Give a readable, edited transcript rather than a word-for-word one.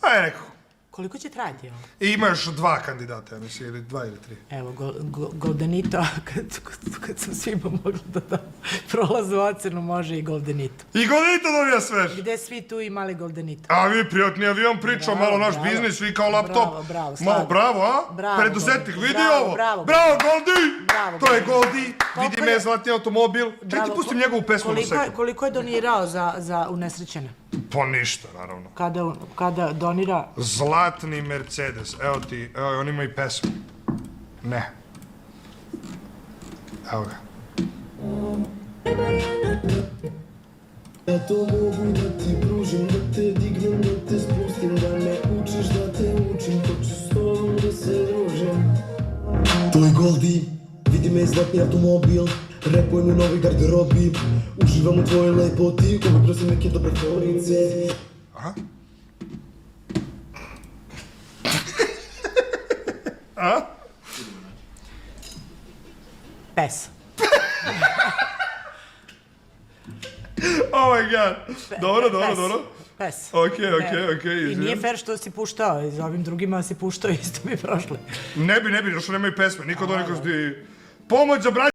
Aj neko. Koliko će trajati ovo? I ima još 2 kandidata, ja mislim, ili 2 ili 3. Evo, Goldenito, kad sam svima mogla da dam prolaznu ocenu, može i Goldenito. I Goldenito dobija svež. Gde svi tu imali Goldenito? A vi, prijatni avion, pričao malo naš biznis, vi kao laptop. Bravo, malo bravo, a? Bravo, Preduzetnik, Goldi. vidi Bravo, ovo. bravo, Bravo, Goldi! Bravo, To je Goldi. Goldi, Koliko vidi me je- zlatni automobil. Čekaj ti pustim njegovu pesmu na sekund. Koliko je donirao za unesrećene? Pa ništa, naravno. Kada donira... Zlatni Mercedes, evo ti, evo, on ima i pesmu. Ne. Evo ga. Ja to mogu da ti pružim, da te dignem, da te spustim, da me učiš, da te učim, hoću s tobom da se družim. To je Goldi, vidi me zlatni automobil, repujem u novoj garderobi, uživam u tvojoj lepoti, uvek nosim neke dobre forice. Aha. A? Pes. Oh my god. Dobro. Pes. Okej, I nije fair što si puštao, i za ovim drugima si puštao, isto bi prošli. Ne bi, još nemaju pesme, niko od onih koji pomoć za braće.